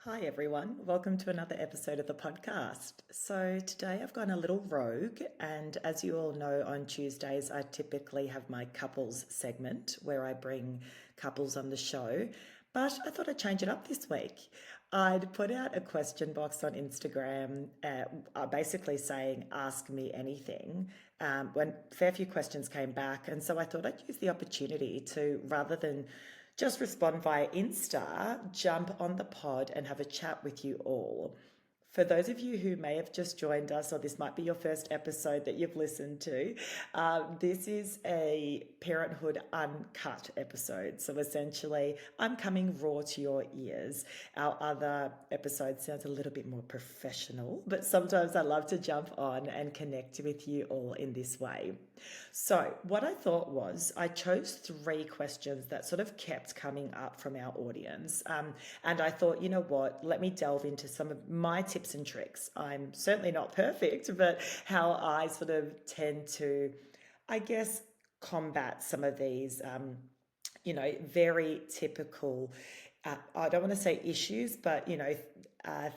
Hi everyone, welcome to another episode of the podcast. So today I've gone a little rogue, and as you all know, on Tuesdays I typically have my couples segment where I bring couples on the show, but I thought I'd change it up this week. I'd put out a question box on Instagram, basically saying, ask me anything, when a fair few questions came back. And so I thought I'd use the opportunity to, rather than just respond via Insta, jump on the pod and have a chat with you all. For those of you who may have just joined us, or this might be your first episode that you've listened to, this is a Parenthood Uncut episode. So essentially, I'm coming raw to your ears. Our other episode sounds a little bit more professional, but sometimes I love to jump on and connect with you all in this way. So, what I thought was, I chose 3 questions that sort of kept coming up from our audience. And I thought, you know what, let me delve into some of my tips and tricks. I'm certainly not perfect, but how I sort of tend to, I guess, combat some of these, very typical, I don't want to say issues, but,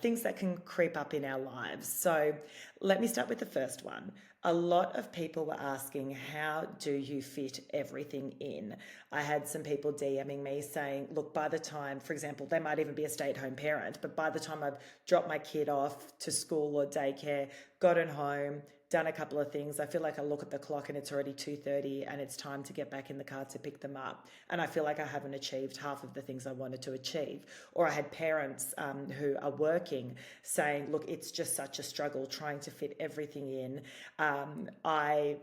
things that can creep up in our lives. So let me start with the first one. A lot of people were asking, how do you fit everything in? I had some people DMing me saying, look, by the time, for example, they might even be a stay-at-home parent, but by the time I've dropped my kid off to school or daycare, gotten home, done a couple of things, I feel like I look at the clock and it's already 2:30 and it's time to get back in the car to pick them up. And I feel like I haven't achieved half of the things I wanted to achieve. Or I had parents who are working saying, look, it's just such a struggle trying to fit everything in. I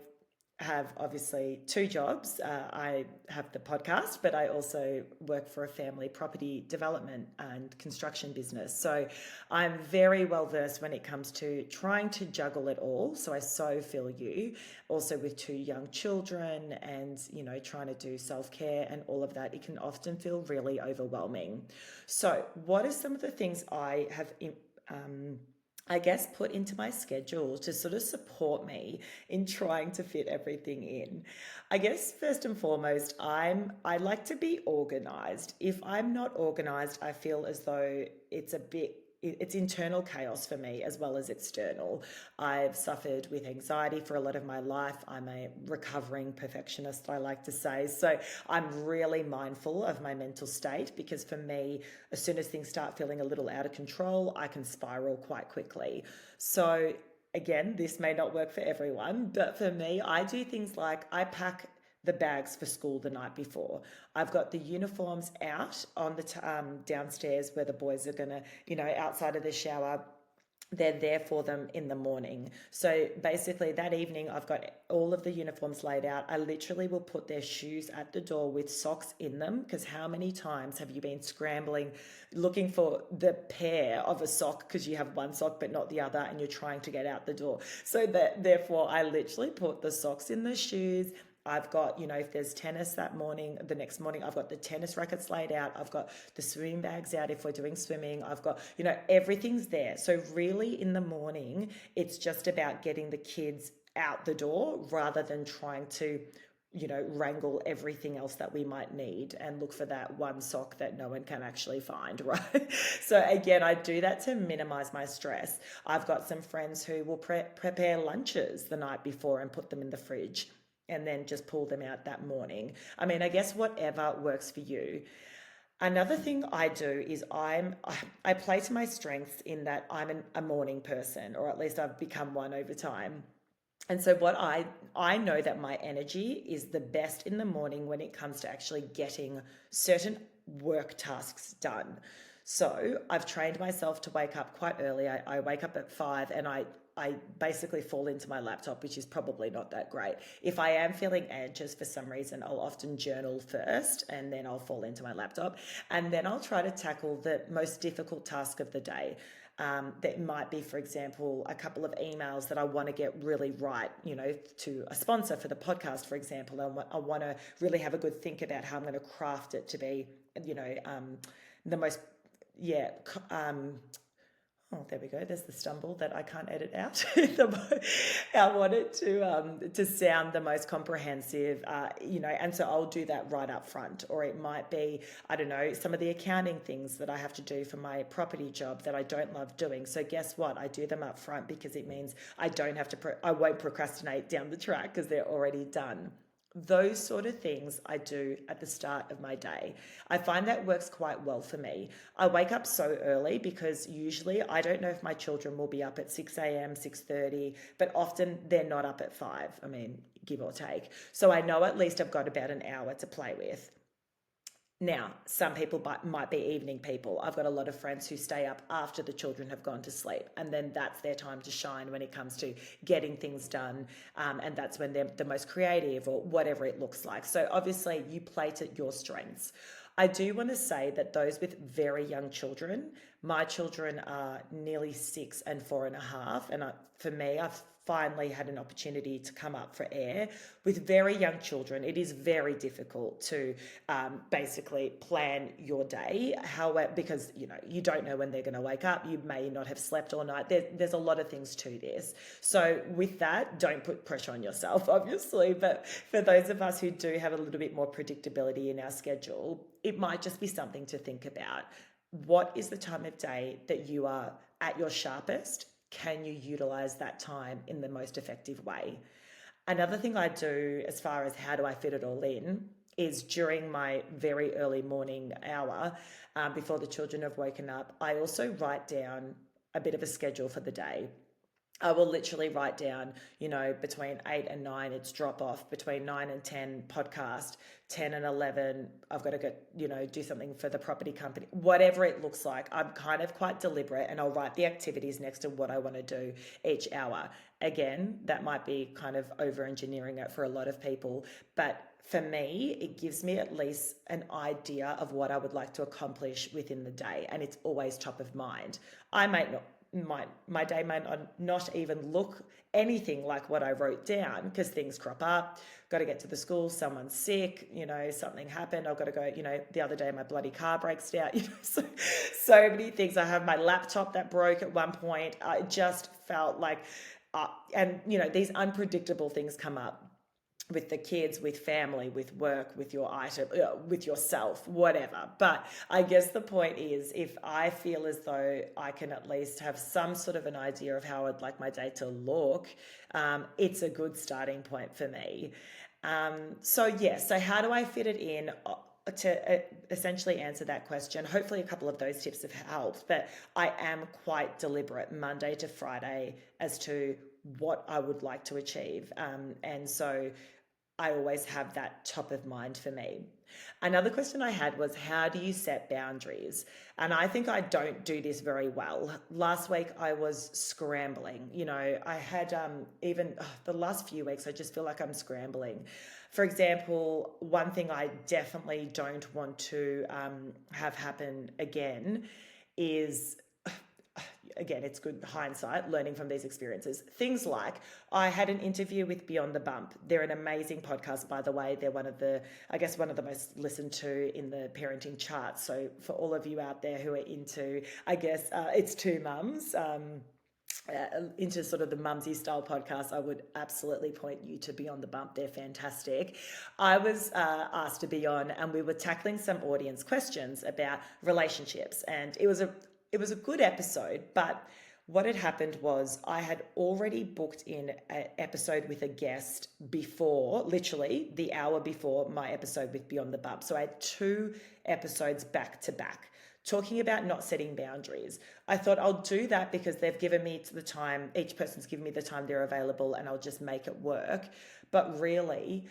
have obviously 2 jobs. I have the podcast, but I also work for a family property development and construction business. So I'm very well versed when it comes to trying to juggle it all. So I so feel you. Also with 2 young children and, trying to do self-care and all of that, it can often feel really overwhelming. So what are some of the things I have put into my schedule to sort of support me in trying to fit everything in? I guess first and foremost, I like to be organized. If I'm not organized, I feel as though it's internal chaos for me as well as external. I've suffered with anxiety for a lot of my life. I'm a recovering perfectionist, I like to say. So I'm really mindful of my mental state, because for me, as soon as things start feeling a little out of control, I can spiral quite quickly. So again, this may not work for everyone, but for me, I do things like I pack the bags for school the night before. I've got the uniforms out on the downstairs where the boys are gonna, outside of the shower. They're there for them in the morning. So basically that evening I've got all of the uniforms laid out. I literally will put their shoes at the door with socks in them, because how many times have you been scrambling looking for the pair of a sock because you have one sock but not the other and you're trying to get out the door? So that therefore I literally put the socks in the shoes. I've got, if there's tennis that morning, the next morning, I've got the tennis rackets laid out. I've got the swimming bags out if we're doing swimming. I've got, everything's there. So really in the morning, it's just about getting the kids out the door rather than trying to, wrangle everything else that we might need and look for that one sock that no one can actually find, right? So again, I do that to minimize my stress. I've got some friends who will prepare lunches the night before and put them in the fridge, and then just pull them out that morning. I mean, I guess whatever works for you. Another thing I do is I play to my strengths in that I'm a morning person, or at least I've become one over time. And so what I know that my energy is the best in the morning when it comes to actually getting certain work tasks done. So I've trained myself to wake up quite early. I wake up at 5 and I basically fall into my laptop, which is probably not that great. If I am feeling anxious for some reason, I'll often journal first and then I'll fall into my laptop. And then I'll try to tackle the most difficult task of the day. That might be, for example, a couple of emails that I want to get really right, to a sponsor for the podcast, for example. I want to really have a good think about how I'm going to craft it to be, the most, Oh, there we go. There's the stumble that I can't edit out. I want it to sound the most comprehensive, and so I'll do that right up front. Or it might be, I don't know, some of the accounting things that I have to do for my property job that I don't love doing. So guess what? I do them up front because it means I don't have to, I won't procrastinate down the track because they're already done. Those sort of things I do at the start of my day. I find that works quite well for me. I wake up so early because usually I don't know if my children will be up at 6 a.m., 6:30, but often they're not up at 5. I mean, give or take. So I know at least I've got about an hour to play with. Now, some people might be evening people. I've got a lot of friends who stay up after the children have gone to sleep, and then that's their time to shine when it comes to getting things done. And that's when they're the most creative or whatever it looks like. So obviously, you play to your strengths. I do want to say that those with very young children, my children are nearly 6 and 4.5, and for me, I've finally had an opportunity to come up for air. With very young children, it is very difficult to basically plan your day. However, because you don't know when they're going to wake up, you may not have slept all night. There's a lot of things to this. So with that, don't put pressure on yourself, obviously. But for those of us who do have a little bit more predictability in our schedule, it might just be something to think about. What is the time of day that you are at your sharpest? Can you utilize that time in the most effective way? Another thing I do as far as how do I fit it all in is during my very early morning hour, before the children have woken up, I also write down a bit of a schedule for the day. I will literally write down, between 8 and 9, it's drop off. Between 9 and 10, podcast. 10 and 11, I've got to go, do something for the property company. Whatever it looks like, I'm kind of quite deliberate, and I'll write the activities next to what I want to do each hour. Again, that might be kind of over engineering it for a lot of people, but for me, it gives me at least an idea of what I would like to accomplish within the day, and it's always top of mind. I might not my day might not even look anything like what I wrote down because things crop up. Got to get to the school, someone's sick, something happened. I've got to go, the other day my bloody car breaks down, so many things. I have my laptop that broke at one point. I just felt like, and these unpredictable things come up with the kids, with family, with work, with your item, with yourself, whatever. But I guess the point is, if I feel as though I can at least have some sort of an idea of how I'd like my day to look, it's a good starting point for me. So how do I fit it in? To essentially answer that question, hopefully a couple of those tips have helped, but I am quite deliberate Monday to Friday as to what I would like to achieve. And so I always have that top of mind for me. Another question I had was, how do you set boundaries? And I think I don't do this very well. Last week I was scrambling. I had even the last few weeks, I just feel like I'm scrambling. For example, one thing I definitely don't want to have happen again is, again, it's good hindsight, learning from these experiences. Things like, I had an interview with Beyond the Bump. They're an amazing podcast, by the way. They're one of the most listened to in the parenting charts. So for all of you out there who are into, it's two mums, into sort of the mumsy style podcast, I would absolutely point you to Beyond the Bump. They're fantastic. I was asked to be on, and we were tackling some audience questions about relationships, and it was a good episode, but what had happened was I had already booked in an episode with a guest before, literally the hour before my episode with Beyond the Bump. So I had 2 episodes back to back talking about not setting boundaries. I thought I'll do that because they've given me the time, each person's given me the time they're available, and I'll just make it work. But really,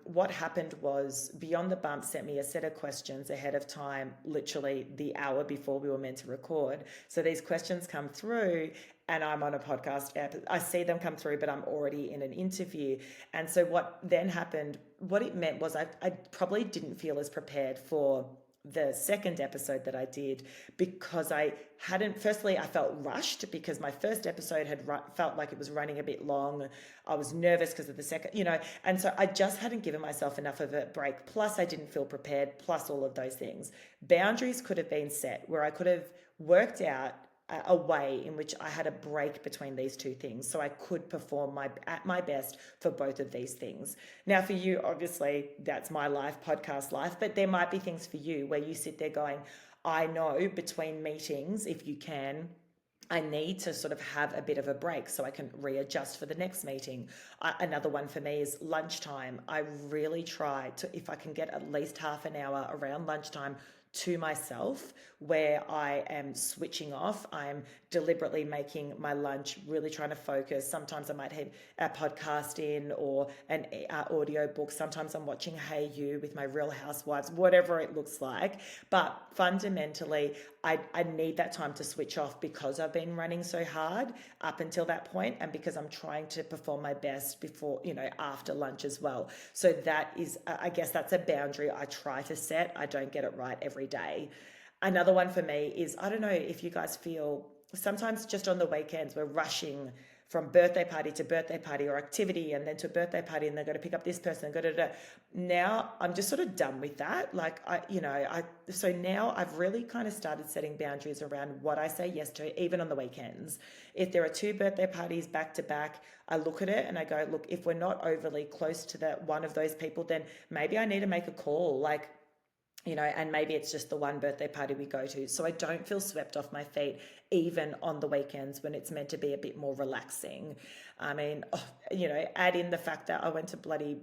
what happened was Beyond the Bump sent me a set of questions ahead of time, literally the hour before we were meant to record. So these questions come through, and I'm on a podcast app. I see them come through, but I'm already in an interview. And so what then happened, what it meant was I probably didn't feel as prepared for the second episode that I did, because I felt rushed because my first episode had felt like it was running a bit long. I was nervous because of the second, and so I just hadn't given myself enough of a break. Plus I didn't feel prepared, plus all of those things. Boundaries could have been set where I could have worked out a way in which I had a break between these two things so I could perform at my best for both of these things. Now for you, obviously that's my life, podcast life, but there might be things for you where you sit there going, I know between meetings, if you can, I need to sort of have a bit of a break so I can readjust for the next meeting. Another one for me is lunchtime. I really try to, if I can get at least half an hour around lunchtime to myself where I am switching off. I'm deliberately making my lunch, really trying to focus. Sometimes I might have a podcast in or an audio book. Sometimes I'm watching Hey You with my Real Housewives, whatever it looks like. But fundamentally, I need that time to switch off because I've been running so hard up until that point, and because I'm trying to perform my best before, after lunch as well. So that is, I guess that's a boundary I try to set. I don't get it right every day. Another one for me is, I don't know if you guys feel sometimes just on the weekends we're rushing from birthday party to birthday party or activity and then to a birthday party and they're going to pick up this person and go. Now I'm just sort of done with that. So now I've really kind of started setting boundaries around what I say yes to, even on the weekends. If there are 2 birthday parties back to back, I look at it and I go, look, if we're not overly close to that one of those people, then maybe I need to make a call. And maybe it's just the one birthday party we go to. So I don't feel swept off my feet, even on the weekends when it's meant to be a bit more relaxing. I mean, add in the fact that I went to bloody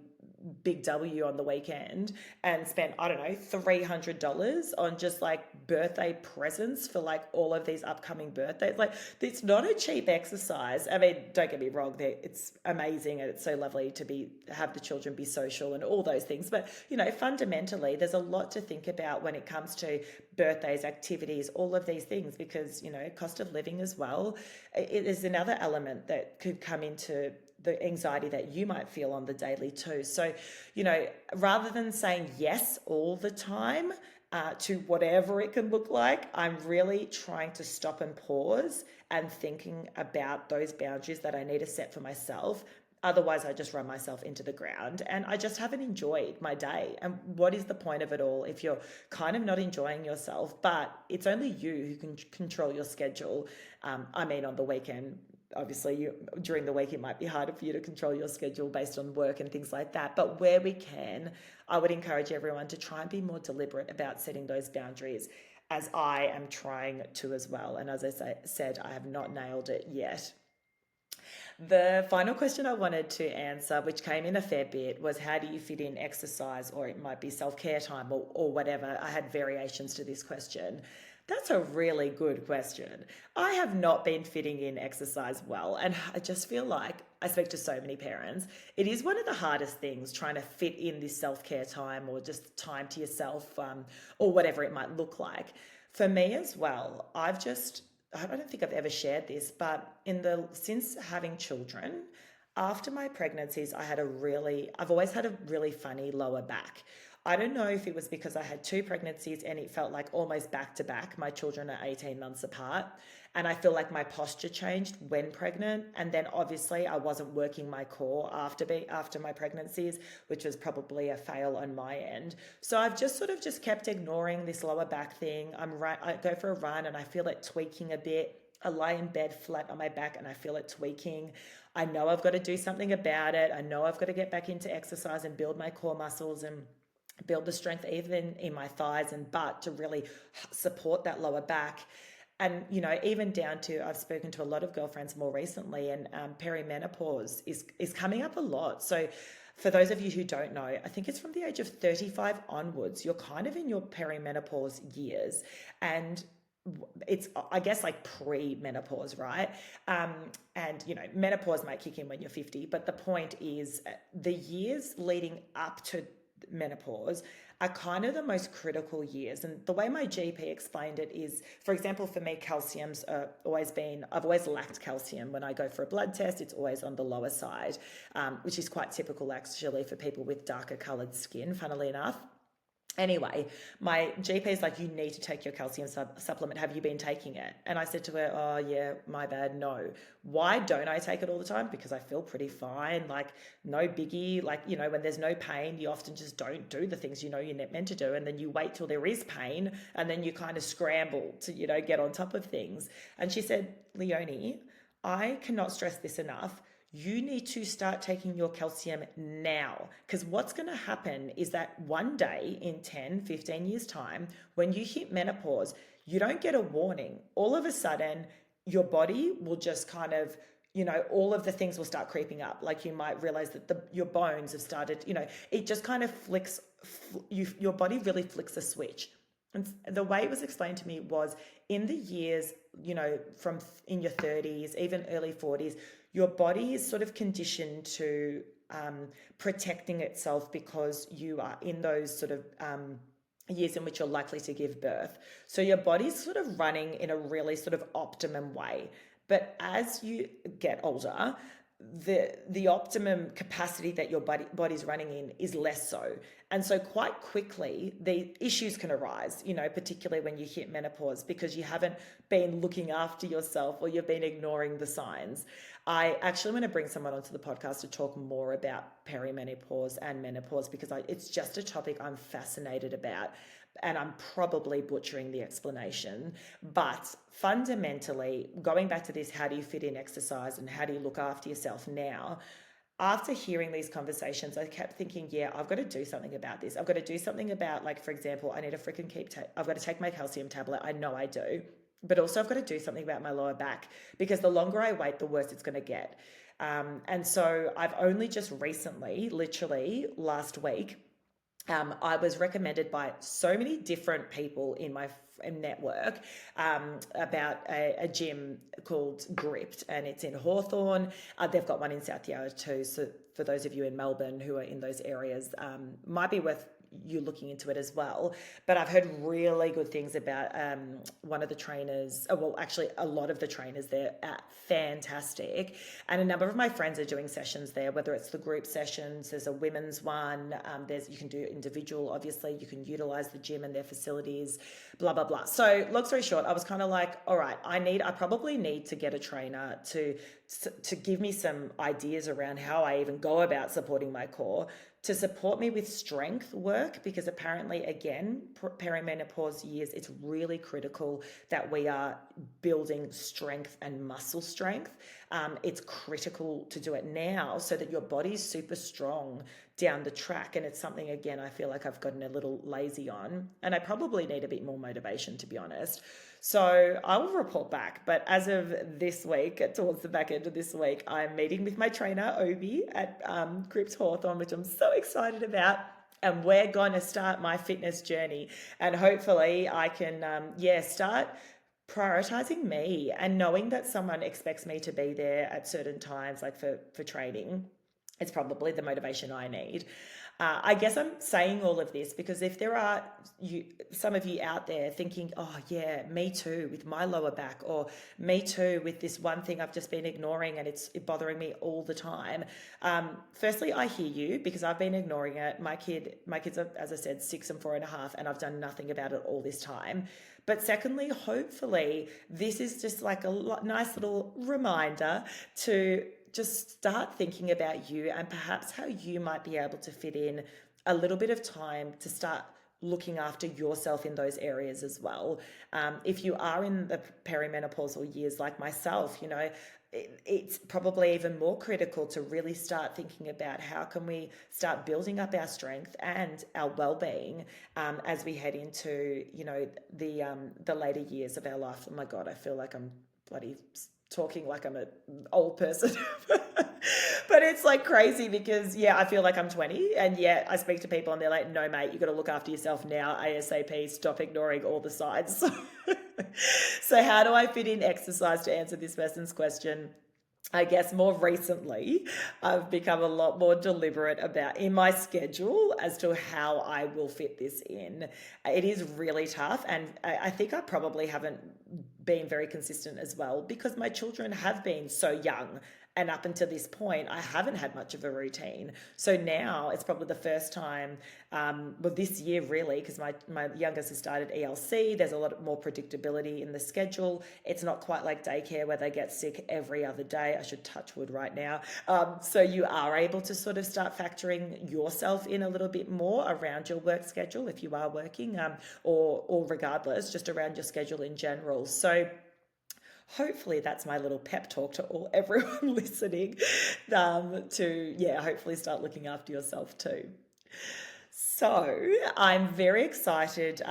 Big W on the weekend and spent, I don't know, $300 on just like birthday presents for like all of these upcoming birthdays. Like, it's not a cheap exercise. I mean, don't get me wrong, it's amazing and it's so lovely to have the children be social and all those things. But, fundamentally, there's a lot to think about when it comes to birthdays, activities, all of these things, because, cost of living as well. It is another element that could come into the anxiety that you might feel on the daily too. So, rather than saying yes all the time to whatever it can look like, I'm really trying to stop and pause and thinking about those boundaries that I need to set for myself. Otherwise, I just run myself into the ground and I just haven't enjoyed my day. And what is the point of it all if you're kind of not enjoying yourself? But it's only you who can control your schedule. On the weekend, obviously during the week it might be harder for you to control your schedule based on work and things like that, but where we can, I would encourage everyone to try and be more deliberate about setting those boundaries, as I am trying to as well. And as I said, I have not nailed it yet. The final question I wanted to answer, which came in a fair bit, was how do you fit in exercise, or it might be self-care time or whatever. I had variations to this question. That's a really good question. I have not been fitting in exercise well, and I just feel like I speak to so many parents. It is one of the hardest things, trying to fit in this self-care time or just time to yourself, or whatever it might look like. For me as well, I don't think I've ever shared this, but since having children, after my pregnancies, I've always had a really funny lower back. I don't know if it was because I had 2 pregnancies and it felt like almost back to back. My children are 18 months apart. And I feel like my posture changed when pregnant. And then obviously I wasn't working my core after my pregnancies, which was probably a fail on my end. So I've just kept ignoring this lower back thing. I go for a run and I feel it tweaking a bit. I lie in bed flat on my back and I feel it tweaking. I know I've got to do something about it. I know I've got to get back into exercise and build my core muscles and build the strength even in my thighs and butt to really support that lower back. And, even down to, I've spoken to a lot of girlfriends more recently, and perimenopause is coming up a lot. So for those of you who don't know, I think it's from the age of 35 onwards, you're kind of in your perimenopause years. And it's, I guess, like pre-menopause, right? Menopause might kick in when you're 50, but the point is the years leading up to menopause are kind of the most critical years. And the way my GP explained it is, for example, for me, I've always lacked calcium. When I go for a blood test, it's always on the lower side, which is quite typical actually for people with darker coloured skin, funnily enough. Anyway, my GP is like, you need to take your calcium supplement. Have you been taking it? And I said to her, oh, yeah, my bad. No. Why don't I take it all the time? Because I feel pretty fine. Like, no biggie. Like, when there's no pain, you often just don't do the things you're meant to do. And then you wait till there is pain. And then you kind of scramble to, get on top of things. And she said, Leonie, I cannot stress this enough. You need to start taking your calcium now, because what's going to happen is that one day in 10, 15 years time, when you hit menopause, you don't get a warning. All of a sudden, your body will just kind of, all of the things will start creeping up. Like you might realize that your bones have started, it just kind of flicks, your body really flicks a switch. And the way it was explained to me was in the years, from in your 30s, even early 40s, your body is sort of conditioned to protecting itself because you are in those sort of years in which you're likely to give birth. So your body's sort of running in a really sort of optimum way. But as you get older, the optimum capacity that your body's running in is less so. And so quite quickly, the issues can arise, particularly when you hit menopause, because you haven't been looking after yourself or you've been ignoring the signs. I actually want to bring someone onto the podcast to talk more about perimenopause and menopause, because it's just a topic I'm fascinated about. And I'm probably butchering the explanation, but fundamentally, going back to this, how do you fit in exercise and how do you look after yourself now? After hearing these conversations, I kept thinking, yeah, I've got to do something about this. I've got to do something about, like, for example, I need to freaking I've got to take my calcium tablet. I know I do, but also I've got to do something about my lower back, because the longer I wait, the worse it's going to get. And so I've only just recently, literally last week, I was recommended by so many different people in my network about a gym called Gripped, and it's in Hawthorne. They've got one in South Yarra too. So for those of you in Melbourne who are in those areas, might be worth you looking into it as well. But I've heard really good things about one of the trainers, well, actually a lot of the trainers there are fantastic. And a number of my friends are doing sessions there, whether it's the group sessions, there's a women's one, you can do individual, obviously, you can utilize the gym and their facilities, blah, blah, blah. So long story short, I was kind of like, all right, I probably need to get a trainer to give me some ideas around how I even go about supporting my core, to support me with strength work, because apparently, again, perimenopause years, it's really critical that we are building strength and muscle strength. It's critical to do it now so that your body's super strong down the track. And it's something, again, I feel like I've gotten a little lazy on, and I probably need a bit more motivation, to be honest. So I will report back. But as of this week, towards the back end of this week, I'm meeting with my trainer, Obi, at Grips Hawthorne, which I'm so excited about. And we're going to start my fitness journey. And hopefully I can, start prioritizing me and knowing that someone expects me to be there at certain times, like for training. It's probably the motivation I need. I guess I'm saying all of this because if there are some of you out there thinking, oh yeah, me too with my lower back, or me too with this one thing I've just been ignoring and it's bothering me all the time. Firstly, I hear you, because I've been ignoring it. My kids are, as I said, 6 and 4.5, and I've done nothing about it all this time. But secondly, hopefully this is just like a nice little reminder to just start thinking about you and perhaps how you might be able to fit in a little bit of time to start looking after yourself in those areas as well. If you are in the perimenopausal years like myself, it's probably even more critical to really start thinking about how can we start building up our strength and our well-being as we head into, the later years of our life. Oh my God, I feel like I'm bloody talking like I'm an old person. But it's like crazy because, I feel like I'm 20, and yet I speak to people and they're like, no, mate, you got to look after yourself now, ASAP, stop ignoring all the signs. So how do I fit in exercise to answer this person's question? I guess more recently, I've become a lot more deliberate in my schedule as to how I will fit this in. It is really tough, and I think I probably haven't been very consistent as well, because my children have been so young And up until this point, I haven't had much of a routine. So now it's probably the first time, well, this year really, because my youngest has started ELC. There's a lot more predictability in the schedule. It's not quite like daycare where they get sick every other day. I should touch wood right now. So you are able to sort of start factoring yourself in a little bit more around your work schedule if you are working, or regardless, just around your schedule in general. So hopefully that's my little pep talk to everyone listening, to hopefully start looking after yourself too. So I'm very excited,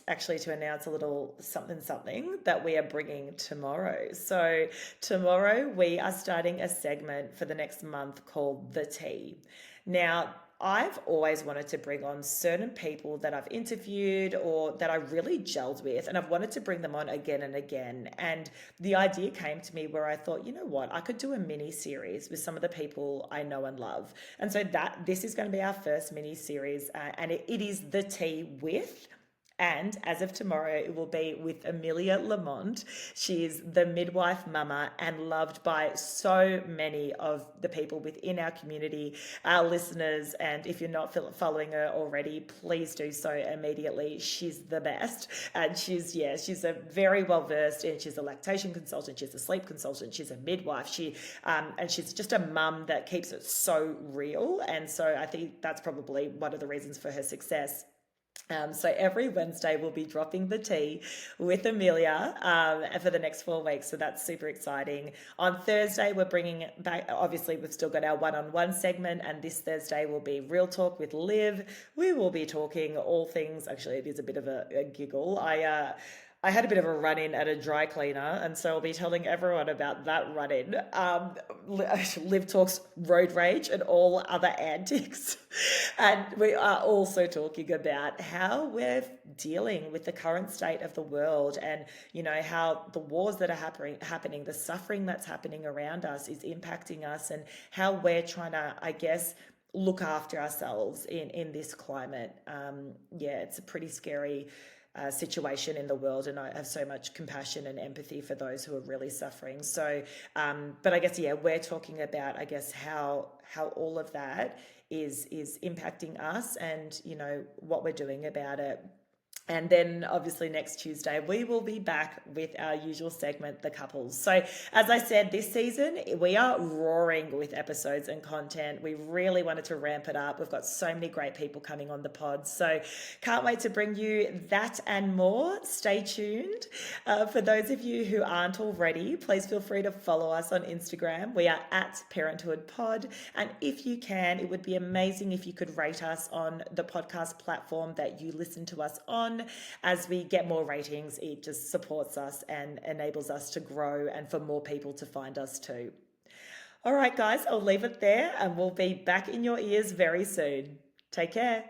actually, to announce a little something that we are bringing tomorrow. So tomorrow we are starting a segment for the next month called The Tea. Now, I've always wanted to bring on certain people that I've interviewed or that I really gelled with, and I've wanted to bring them on again and again. And the idea came to me where I thought, you know what, I could do a mini series with some of the people I know and love. And so this is going to be our first mini series, and it is The Tea with. And as of tomorrow, it will be with Amelia Lamont. She is the midwife mama and loved by so many of the people within our community, our listeners. And if you're not following her already, please do so immediately. She's the best. And she's a very well-versed, and she's a lactation consultant. She's a sleep consultant. She's a midwife. And she's just a mum that keeps it so real. And so I think that's probably one of the reasons for her success. So every Wednesday we'll be dropping the tea with Amelia for the next 4 weeks. So that's super exciting. On Thursday, we're bringing back, obviously we've still got our one-on-one segment, and this Thursday will be Real Talk with Liv. We will be talking all things, actually it is a bit of a giggle. I had a bit of a run-in at a dry cleaner, and so I'll be telling everyone about that run-in. Liv talks road rage and all other antics. And we are also talking about how we're dealing with the current state of the world, and, you know, how the wars that are happening, the suffering that's happening around us is impacting us, and how we're trying to, I guess, look after ourselves in this climate. It's a pretty scary situation in the world, and I have so much compassion and empathy for those who are really suffering. So, but I guess, we're talking about, I guess, how all of that is impacting us, and, you know, what we're doing about it. And then obviously next Tuesday, we will be back with our usual segment, The Couples. So as I said, this season, we are roaring with episodes and content. We really wanted to ramp it up. We've got so many great people coming on the pod. So can't wait to bring you that and more. Stay tuned. For those of you who aren't already, please feel free to follow us on Instagram. We are at Parenthood Pod. And if you can, it would be amazing if you could rate us on the podcast platform that you listen to us on. As we get more ratings, it just supports us and enables us to grow and for more people to find us too. All right, guys, I'll leave it there, and we'll be back in your ears very soon. Take care.